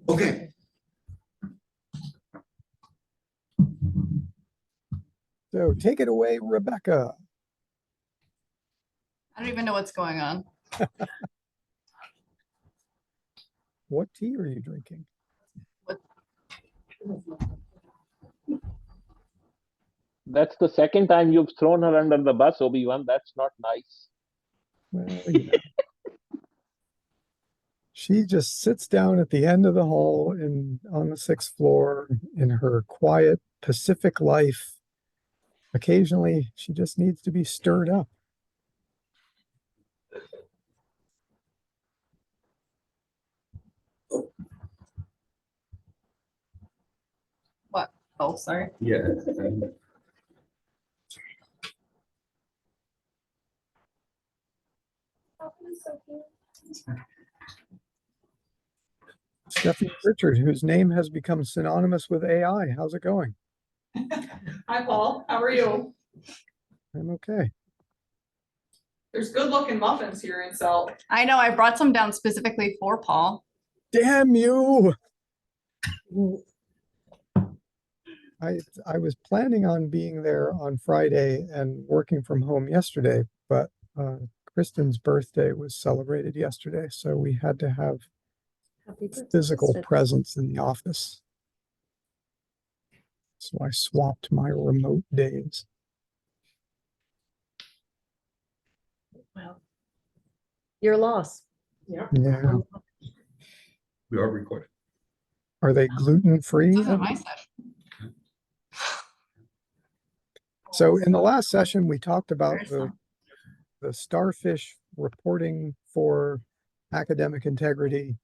Okay. So take it away, Rebecca. I don't even know what's going on. What tea are you drinking? That's the second time you've thrown her under the bus, Obi-Wan. That's not nice. Well, you know. She just sits down at the end of the hall on the 6th floor in her quiet Pacific life. Occasionally, she just needs to be stirred up. What? Oh, sorry. Yeah. Stephanie Richard, whose name has become synonymous with AI. How's it going? Hi, Paul. How are you? I'm okay. There's good looking muffins here in South. I know, I brought some down specifically for Paul. Damn you! I was planning on being there on Friday and working from home yesterday, but Kristen's birthday was celebrated yesterday, so we had to have physical presence in the office. So I swapped my remote days. Well, your loss. Yeah. Yeah. We are recording. Are they gluten-free? This isn't my session. So in the last session, we talked about There's the some. starfish reporting for academic integrity.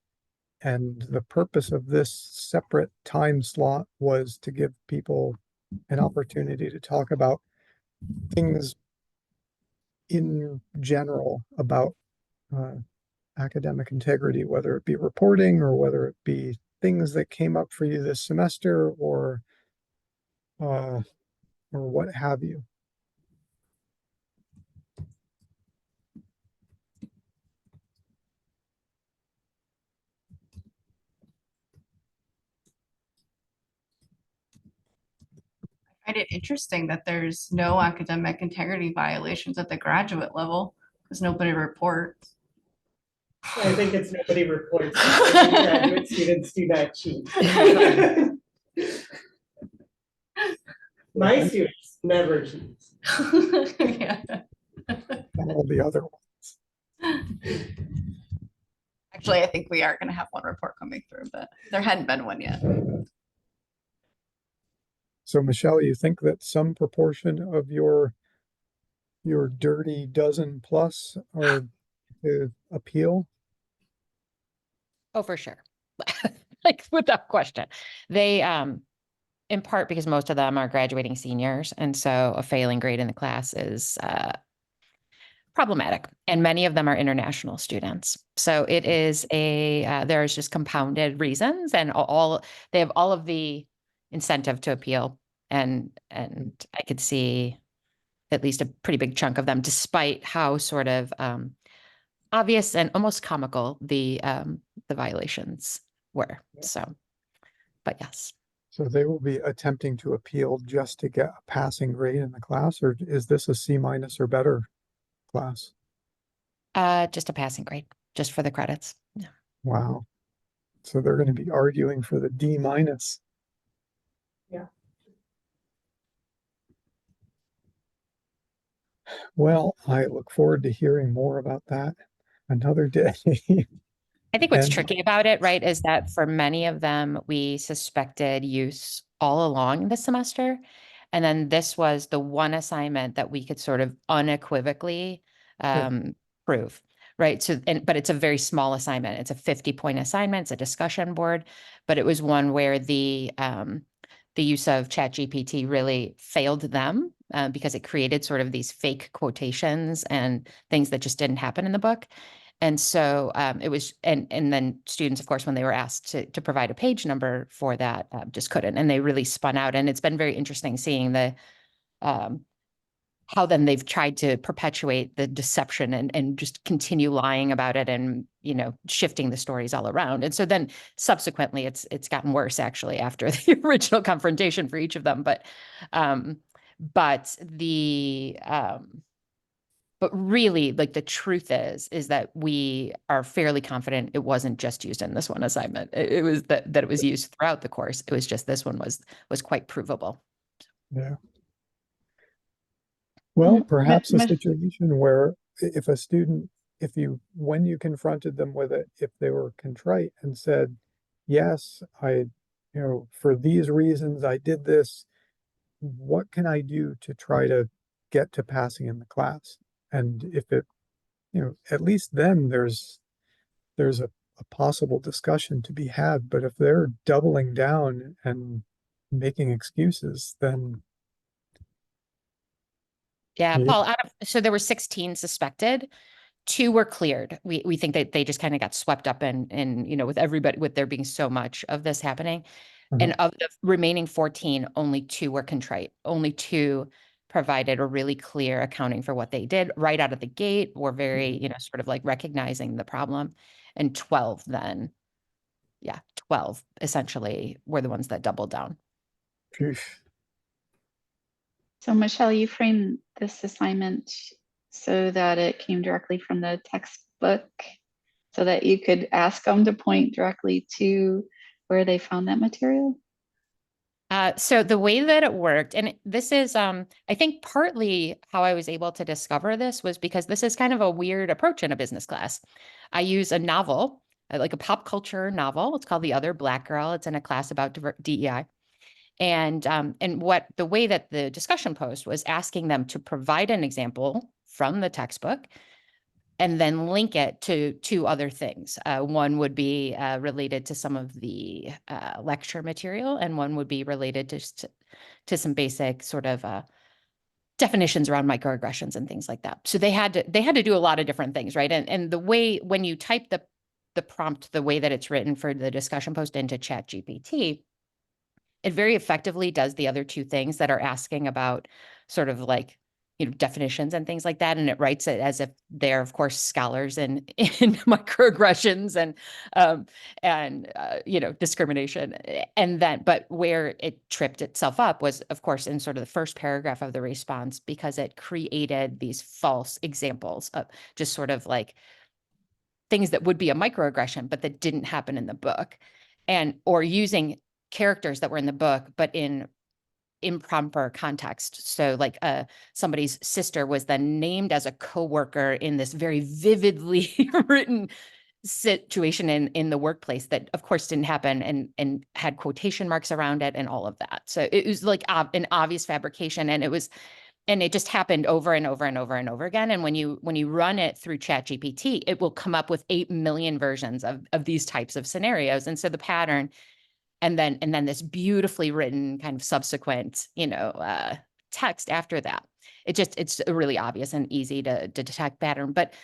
And the purpose of this separate time slot was to give people an opportunity to talk about things in general about academic integrity, whether it be reporting or whether it be things that came up for you this semester or what have you. I find it interesting that there's no academic integrity violations at the graduate level because nobody reports. I think it's nobody reports. Graduate students do not cheat. My students never cheat. Yeah. All the other ones. Actually, I think we are going to have one report coming through, but there hadn't been one yet. So Michelle, you think that some proportion of your dirty dozen plus are to appeal? Oh, for sure. Like without question. They, in part because most of them are graduating seniors. And so a failing grade in the class is problematic. And many of them are international students. So it is there's just compounded reasons and they have all of the incentive to appeal. And I could see at least a pretty big chunk of them, despite how sort of obvious and almost comical the violations were. So, but yes. So they will be attempting to appeal just to get a passing grade in the class, or is this a C- or better class? Just a passing grade, just for the credits. Yeah. Wow. So they're going to be arguing for the D-. Yeah. Well, I look forward to hearing more about that another day. I think what's And- tricky about it, right, is that for many of them, we suspected use all along this semester. And then this was the one assignment that we could sort of unequivocally prove, right? So, but it's a very small assignment. It's a 50-point assignment. It's a discussion board, but it was one where the use of ChatGPT really failed them because it created sort of these fake quotations and things that just didn't happen in the book. And so it was, and then students, of course, when they were asked to provide a page number for that, just couldn't, and they really spun out. And it's been very interesting seeing how then they've tried to perpetuate the deception and just continue lying about it and, you know, shifting the stories all around. And so then subsequently it's gotten worse actually after the original confrontation for each of them. But really, like, the truth is that we are fairly confident it wasn't just used in this one assignment. It was that it was used throughout the course. It was just this one was quite provable. Yeah. Well, Mm, perhaps a Mich- situation where if a student, when you confronted them with it, if they were contrite and said, yes, for these reasons, I did this, what can I do to try to get to passing in the class? And if it, at least then there's a possible discussion to be had. But if they're doubling down and making excuses, then Yeah, Yeah. Paul, so there were 16 suspected. 2 were cleared. We think that they just kind of got swept up in, you know, with everybody, with there being so much of this happening. And of the remaining 14, only 2 were contrite. Only 2 provided a really clear accounting for what they did right out of the gate, were very, you know, sort of like recognizing the problem. And 12 then, 12 essentially were the ones that doubled down. phew. So Michelle, you framed this assignment so that it came directly from the textbook, so that you could ask them to point directly to where they found that material. So the way that it worked, and this is, I think partly how I was able to discover this was because this is kind of a weird approach in a business class. I use a novel, like a pop culture novel. It's called The Other Black Girl. It's in a class about DEI. And the way that the discussion post was asking them to provide an example from the textbook and then link it to 2 other things. One would be related to some of the lecture material, and one would be related to some basic sort of definitions around microaggressions and things like that. So they had to do a lot of different things, right? And the way, when you type the prompt, the way that it's written for the discussion post into ChatGPT, it very effectively does the other 2 things that are asking about sort of like, you know, definitions and things like that. And it writes it as if they're, of course, scholars in microaggressions and you know, discrimination. And then, but where it tripped itself up was, of course, in sort of the first paragraph of the response, because it created these false examples of just sort of like things that would be a microaggression, but that didn't happen in the book, or using characters that were in the book, but in improper context. So like somebody's sister was then named as a coworker in this very vividly written situation in the workplace that of course didn't happen, and had quotation marks around it and all of that. So it was like an obvious fabrication, and it just happened over and over and over and over again. And when you run it through ChatGPT, it will come up with 8 million versions of these types of scenarios. And so the pattern, and then this beautifully written kind of subsequent, you know, text after that. It's a really obvious and easy to detect pattern. But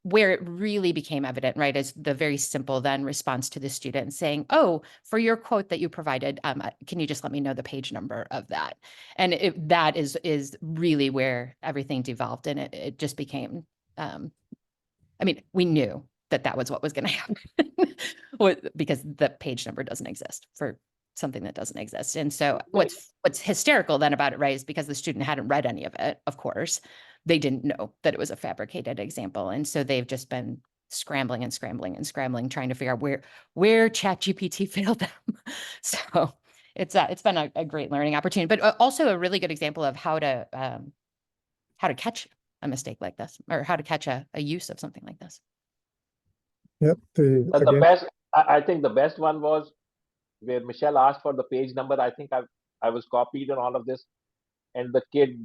where it really became evident, right, is the very simple then response to the student saying, "Oh, for your quote that you provided, can you just let me know the page number of that?" And that is really where everything devolved, and it just became. I mean, we knew that was what was going to happen because the page number doesn't exist for something that doesn't exist. And so what's hysterical then about it, right, is because the student hadn't read any of it, of course, they didn't know that it was a fabricated example. And so they've just been scrambling and scrambling and scrambling, trying to figure out where ChatGPT failed them. So it's been a great learning opportunity, but also a really good example of how to catch a mistake like this, or how to catch a use of something like this. Yep. The Again, best, I think the best one was where Michelle asked for the page number. I think I was copied on all of this, and the kid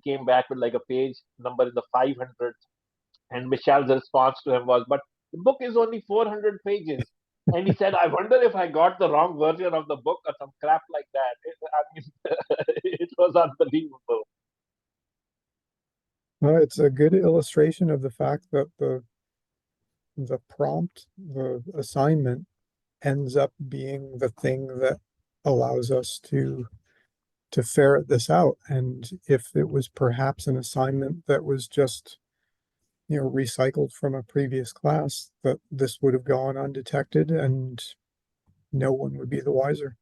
came back with like a page number in the 500s, and Michelle's response to him was, "But the book is only 400 pages." And he said, "I wonder if I got the wrong version of the book or some crap like that." I mean, it was unbelievable. well, it's a good illustration of the fact that the prompt, the assignment ends up being the thing that allows us to to ferret this out. And if it was perhaps an assignment that was just, recycled from a previous class, that this would have gone undetected and no one would be the wiser.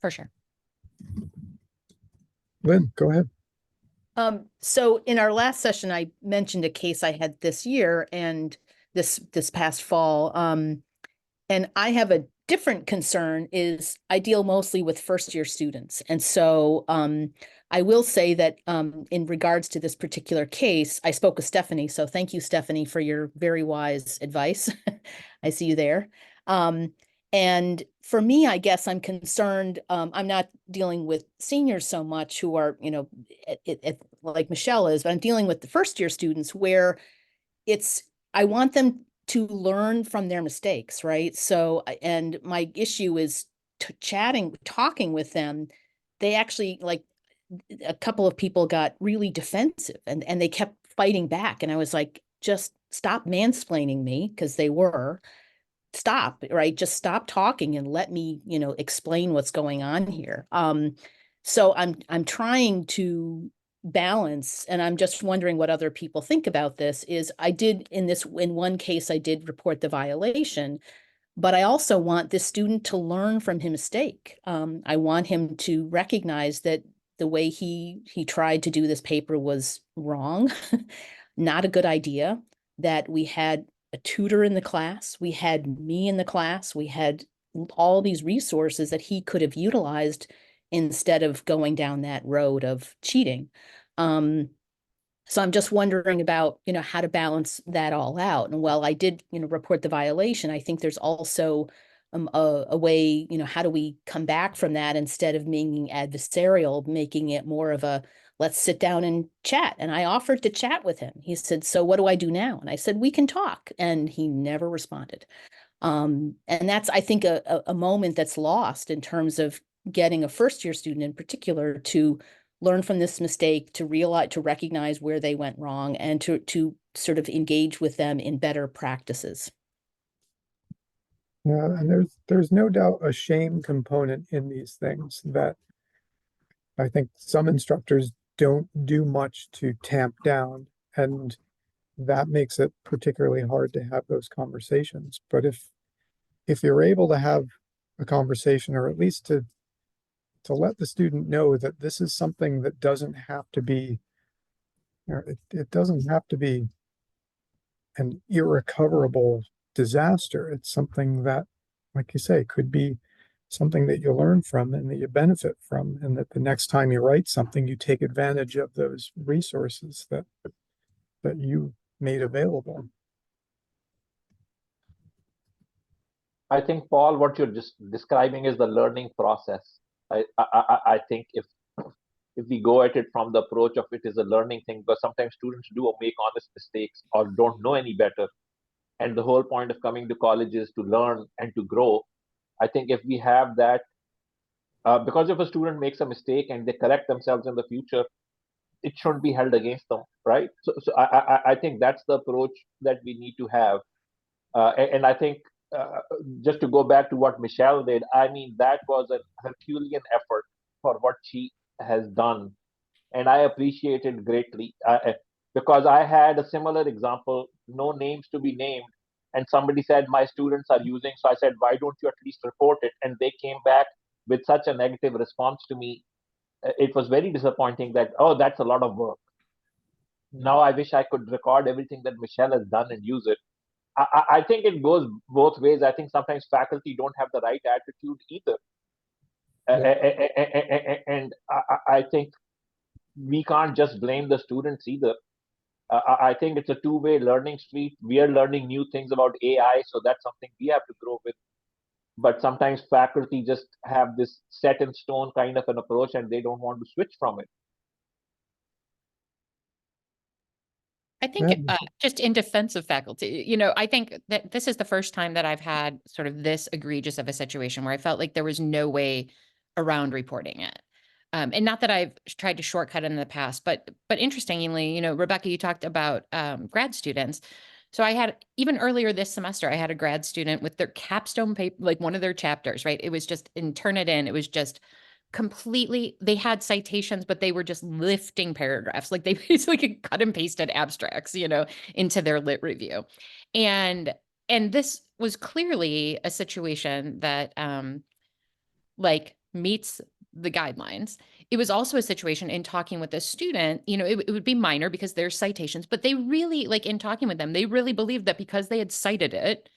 For sure. Lynn, go ahead. So in our last session, I mentioned a case I had this year and this past fall. And I have a different concern is I deal mostly with first year students. And so I will say that in regards to this particular case, I spoke with Stephanie. So thank you, Stephanie, for your very wise advice. I see you there. And for me, I guess I'm concerned, I'm not dealing with seniors so much who are, like Michelle is, but I'm dealing with the first year students where I want them to learn from their mistakes, right? So, and my issue is talking with them. They actually, like, a couple of people got really defensive and they kept fighting back. And I was like, just stop mansplaining me, because they were. Stop, right? Just stop talking and let me, explain what's going on here. So I'm trying to balance, and I'm just wondering what other people think about this, is in one case, I did report the violation, but I also want this student to learn from his mistake. I want him to recognize that the way he tried to do this paper was wrong, not a good idea, that we had a tutor in the class, we had me in the class, we had all these resources that he could have utilized instead of going down that road of cheating. So I'm just wondering about, how to balance that all out. And while I did, report the violation, I think there's also a way, how do we come back from that instead of being adversarial, making it more of a, let's sit down and chat. And I offered to chat with him. He said, so what do I do now? And I said, we can talk. And he never responded. And that's, I think, a moment that's lost in terms of getting a first year student in particular to learn from this mistake, to recognize where they went wrong, and to sort of engage with them in better practices. Yeah, and there's no doubt a shame component in these things that I think some instructors don't do much to tamp down, and that makes it particularly hard to have those conversations. But if you're able to have a conversation, or at least to let the student know that this is something that doesn't have to be, it doesn't have to be an irrecoverable disaster. It's something that, like you say, could be something that you learn from and that you benefit from, and that the next time you write something, you take advantage of those resources that you made available. I think, Paul, what you're just describing is the learning process. I think if we go at it from the approach of it is a learning thing, because sometimes students do make honest mistakes or don't know any better, and the whole point of coming to college is to learn and to grow. I think if we have that, because if a student makes a mistake and they correct themselves in the future, it shouldn't be held against them, right? So I think that's the approach that we need to have. And I think just to go back to what Michelle did, I mean, that was a Herculean effort for what she has done. And I appreciate it greatly because I had a similar example, no names to be named. And somebody said, my students are using. So I said, why don't you at least report it? And they came back with such a negative response to me. It was very disappointing that, oh, that's a lot of work. Now I wish I could record everything that Michelle has done and use it. I think it goes both ways. I think sometimes faculty don't have the right attitude either. Yeah. And I think we can't just blame the students either. I think it's a two-way learning street. We are learning new things about AI, so that's something we have to grow with. But sometimes faculty just have this set in stone kind of an approach and they don't want to switch from it. I think just in defense of faculty, I think that this is the first time that I've had sort of this egregious of a situation where I felt like there was no way around reporting it. And not that I've tried to shortcut in the past, but interestingly, Rebecca, you talked about grad students. So I had, even earlier this semester, I had a grad student with their capstone paper, like one of their chapters, right? It was just, and turn it in, it was just completely, they had citations, but they were just lifting paragraphs. Like they basically cut and pasted abstracts, into their lit review. And this was clearly a situation that like meets the guidelines. It was also a situation in talking with a student, it would be minor because there's citations, but they really, like in talking with them, they really believed that because they had cited it,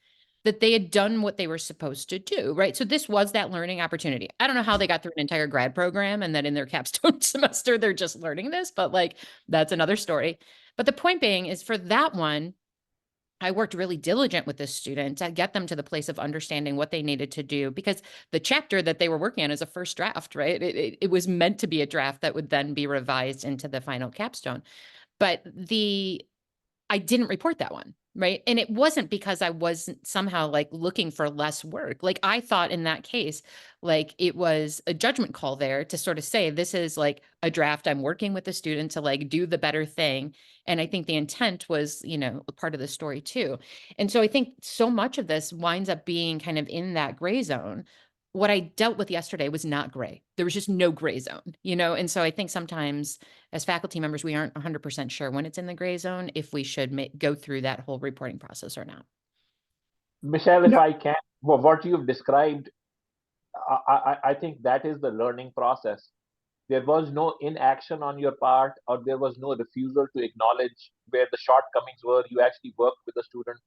that they had done what they were supposed to do, right? So this was that learning opportunity. I don't know how they got through an entire grad program and that in their capstone semester, they're just learning this, but like, that's another story. But the point being is for that one, I worked really diligent with this student to get them to the place of understanding what they needed to do, because the chapter that they were working on is a first draft, right? It was meant to be a draft that would then be revised into the final capstone. But I didn't report that one, right? And it wasn't because I wasn't somehow like looking for less work. Like I thought in that case, like it was a judgment call there to sort of say, this is like a draft. I'm working with the student to like do the better thing. And I think the intent was, part of the story too. And so I think so much of this winds up being kind of in that gray zone. What I dealt with yesterday was not gray. There was just no gray zone, And so I think sometimes as faculty members, we aren't 100% sure when it's in the gray zone, if we should go through that whole reporting process or not. Michelle, if No. I can, what you've described, I think that is the learning process. There was no inaction on your part, or there was no refusal to acknowledge where the shortcomings were. You actually worked with the student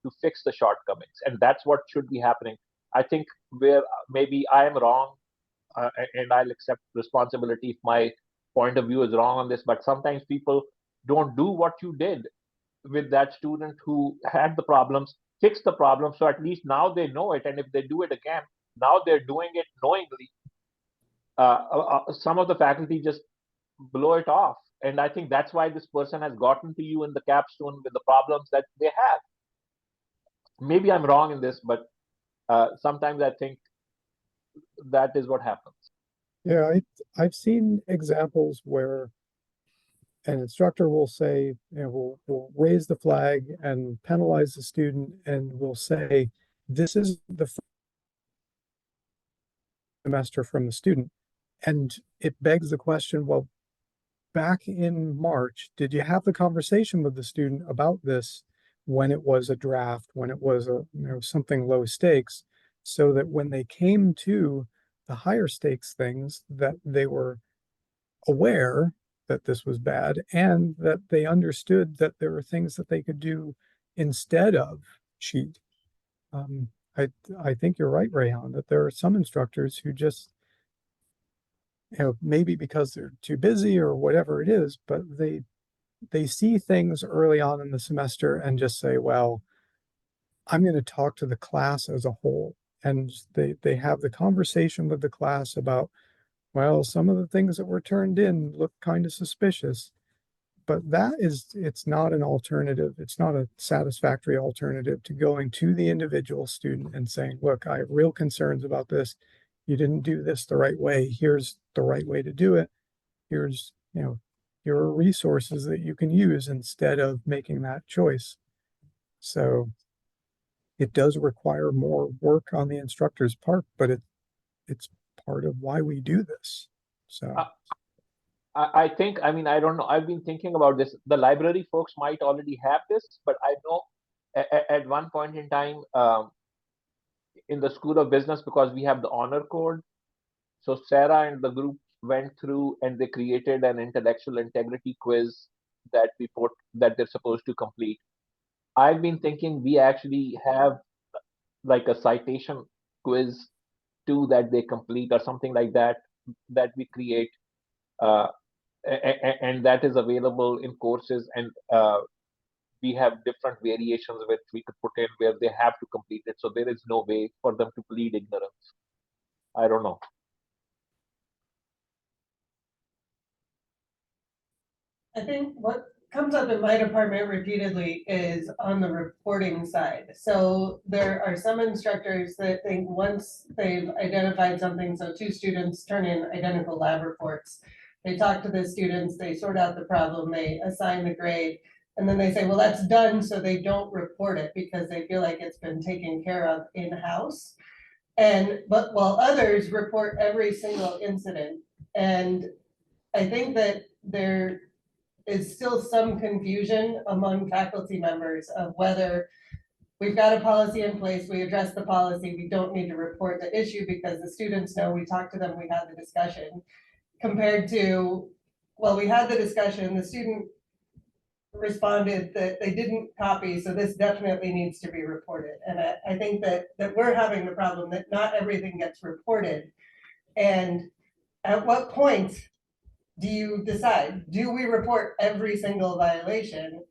to fix the shortcomings, and that's what should be happening. I think where maybe I am wrong, and I'll accept responsibility if my point of view is wrong on this, but sometimes people don't do what you did with that student who had the problems, fix the problem, so at least now they know it, and if they do it again, now they're doing it knowingly. Some of the faculty just blow it off, and I think that's why this person has gotten to you in the capstone with the problems that they have. Maybe I'm wrong in this, but sometimes I think that is what happens. Yeah, I've seen examples where an instructor will say, we'll raise the flag and penalize the student, and will say, this is the semester from the student. And it begs the question, well, back in March, did you have the conversation with the student about this when it was a draft, when it was something low stakes, so that when they came to the higher stakes things, that they were aware that this was bad, and that they understood that there were things that they could do instead of cheat. I think you're right, Rayhan, that there are some instructors who just, maybe because they're too busy or whatever it is, but they see things early on in the semester and just say, well, I'm going to talk to the class as a whole. And they have the conversation with the class about, well, some of the things that were turned in look kind of suspicious, but it's not an alternative. It's not a satisfactory alternative to going to the individual student and saying, look, I have real concerns about this. You didn't do this the right way. Here's the right way to do it. Here's, here are resources that you can use instead of making that choice. So it does require more work on the instructor's part, but it's part of why we do this. So I think, I don't know, I've been thinking about this. The library folks might already have this, but I know at one point in time, in the School of Business, because we have the honor code, so Sarah and the group went through and they created an intellectual integrity quiz that they're supposed to complete. I've been thinking we actually have like a citation quiz too that they complete, or something like that we create, and that is available in courses, and we have different variations which we could put in where they have to complete it, so there is no way for them to plead ignorance. I don't know. I think what comes up in my department repeatedly is on the reporting side. So there are some instructors that think once they've identified something, so 2 students turn in identical lab reports, they talk to the students, they sort out the problem, they assign the grade, and then they say, well, that's done, so they don't report it because they feel like it's been taken care of in-house. But while others report every single incident. And I think that there is still some confusion among faculty members of whether we've got a policy in place, we address the policy, we don't need to report the issue because the students know, we talked to them, we had the discussion, compared to, well, we had the discussion, the student responded that they didn't copy, so this definitely needs to be reported. And I think that we're having the problem that not everything gets reported. And at what point do you decide, do we report every single violation?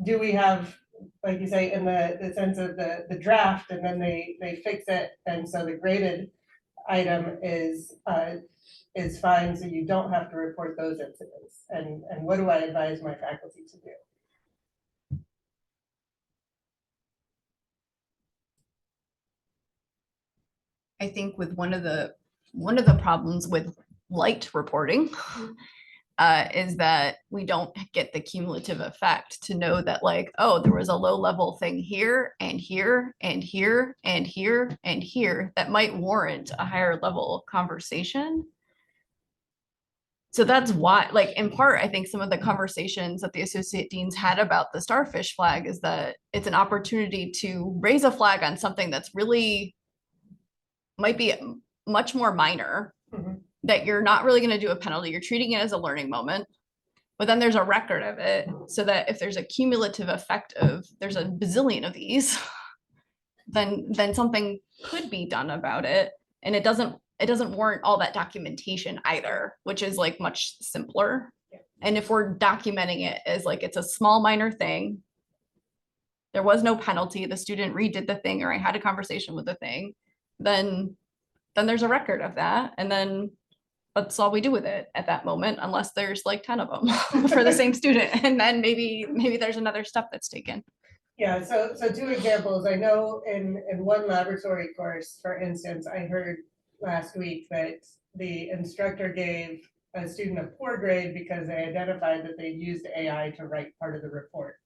Do we have, like you say, in the sense of the draft, and then they fix it, and so the graded item is fine, so you don't have to report those incidents? And what do I advise my faculty to do? I think with one of the problems with light reporting is that we don't get the cumulative effect to know that, like, oh, there was a low level thing here and here and here and here and here that might warrant a higher level conversation. So that's why, like, in part, I think some of the conversations that the associate deans had about the starfish flag is that it's an opportunity to raise a flag on something that's really might be much more minor, that you're not really going to do a penalty. You're treating it as a learning moment, but then there's a record of it, so that if there's a cumulative effect of there's a bazillion of these, then something could be done about it. And it doesn't warrant all that documentation either, which is like much simpler. And if we're documenting it as like it's a small minor thing, there was no penalty, the student redid the thing, or I had a conversation with the thing, then there's a record of that. And then that's all we do with it at that moment, unless there's like 10 of them for the same student. And then maybe there's another step that's taken. Yeah, so two examples. I know in one laboratory course, for instance, I heard last week that the instructor gave a student a poor grade because they identified that they used AI to write part of the report.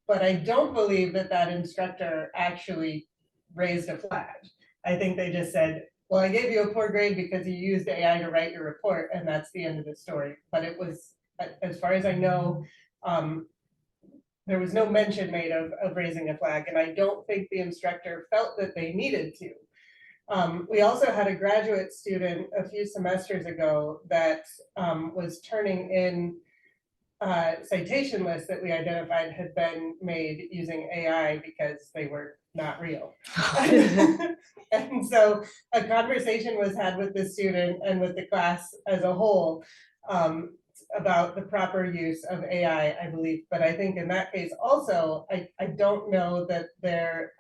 But I don't believe that instructor actually raised a flag. I think they just said, well, I gave you a poor grade because you used AI to write your report, and that's the end of the story. But it was, as far as I know, there was no mention made of raising a flag, and I don't think the instructor felt that they needed to. We also had a graduate student a few semesters ago that was turning in citation lists that we identified had been made using AI because they were not real. And so a conversation was had with the student and with the class as a whole about the proper use of AI, I believe. But I think in that case also, I don't know that there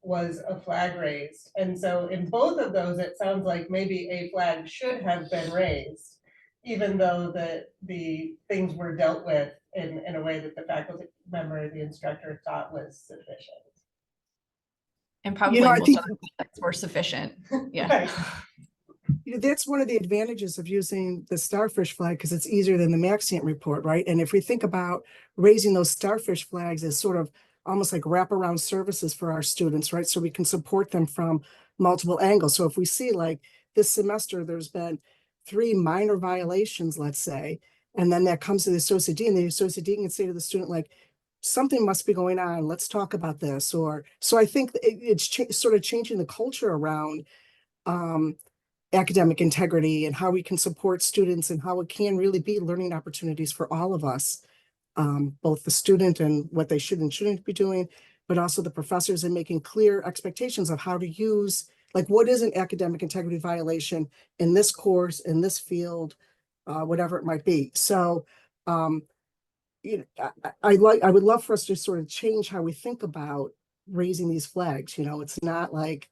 was a flag raised. And so in both of those, it sounds like maybe a flag should have been raised, even though the things were dealt with in a way that the faculty member, the instructor, thought was sufficient. And probably I most think other things were sufficient. Yeah. Right. that's one of the advantages of using the starfish flag, because it's easier than the Maxient report, right? And if we think about raising those starfish flags as sort of almost like wraparound services for our students, right? So we can support them from multiple angles. So if we see like this semester, there's been 3 minor violations, let's say, and then that comes to the associate dean, the associate dean can say to the student, like, something must be going on, let's talk about this. Or, so I think it's sort of changing the culture around academic integrity and how we can support students and how it can really be learning opportunities for all of us, both the student and what they should and shouldn't be doing, but also the professors, and making clear expectations of how to use, like, what is an academic integrity violation in this course, in this field, whatever it might be. So I would love for us to sort of change how we think about raising these flags. It's not like,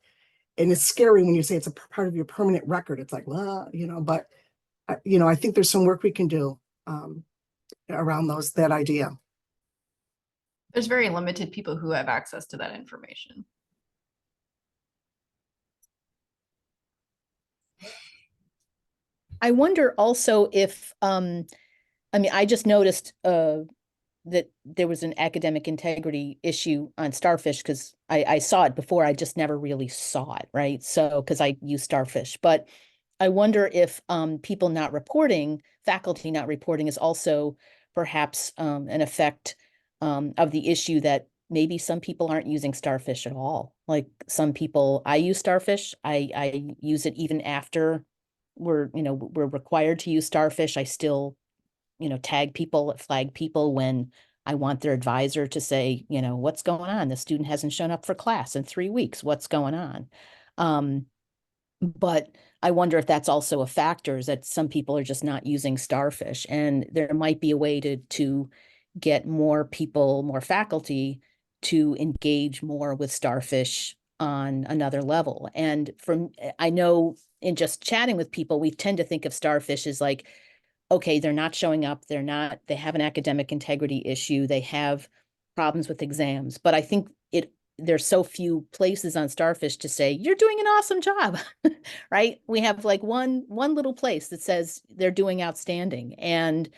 and it's scary when you say it's a part of your permanent record. It's like, well, but I think there's some work we can do around that idea. There's very limited people who have access to that information. I wonder also if, I just noticed that there was an academic integrity issue on Starfish, because I saw it before, I just never really saw it, right? So, because I use Starfish, but I wonder if people not reporting, faculty not reporting is also perhaps an effect of the issue that maybe some people aren't using Starfish at all. Like some people, I use Starfish, I use it even after we're required to use Starfish. I still tag people, flag people when I want their advisor to say, what's going on? The student hasn't shown up for class in 3 weeks. What's going on? But I wonder if that's also a factor, is that some people are just not using Starfish, and there might be a way to get more people, more faculty to engage more with Starfish on another level. And I know in just chatting with people, we tend to think of Starfish as like, okay, they're not showing up, they have an academic integrity issue, they have problems with exams. But I think there's so few places on Starfish to say, you're doing an awesome job, right? We have like one little place that says they're doing outstanding. And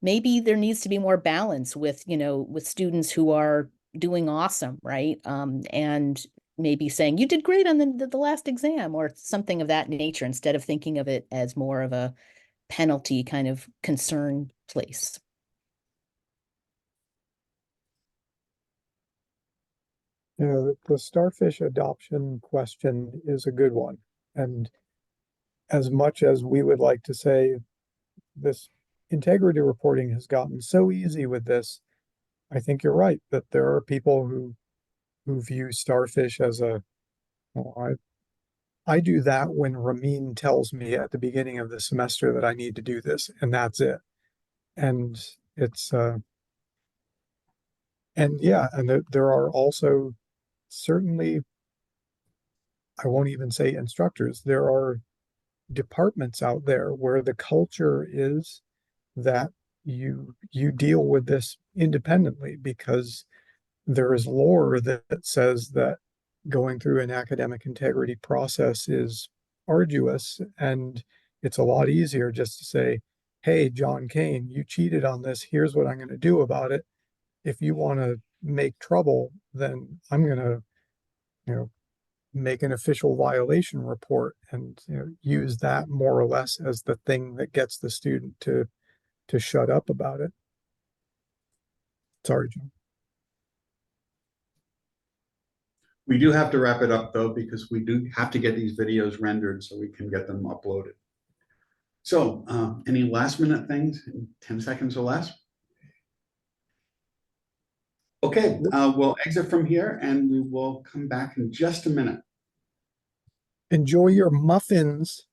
maybe there needs to be more balance with students who are doing awesome, right? And maybe saying, you did great on the last exam, or something of that nature, instead of thinking of it as more of a penalty kind of concern place. The Starfish adoption question is a good one. And as much as we would like to say this integrity reporting has gotten so easy with this, I think you're right that there are people who view Starfish as I do that when Ramin tells me at the beginning of the semester that I need to do this, and that's it. And it's and yeah, and there are also certainly, I won't even say instructors, there are departments out there where the culture is that you deal with this independently, because there is lore that says that going through an academic integrity process is arduous, and it's a lot easier just to say, hey, John Kane, you cheated on this, here's what I'm going to do about it. If you want to make trouble, then I'm going to make an official violation report, and use that more or less as the thing that gets the student to shut up about it. Sorry, John. We do have to wrap it up though, because we do have to get these videos rendered so we can get them uploaded. So any last minute things in 10 seconds or less? Okay, we'll exit from here and we will come back in just a minute. Enjoy your muffins.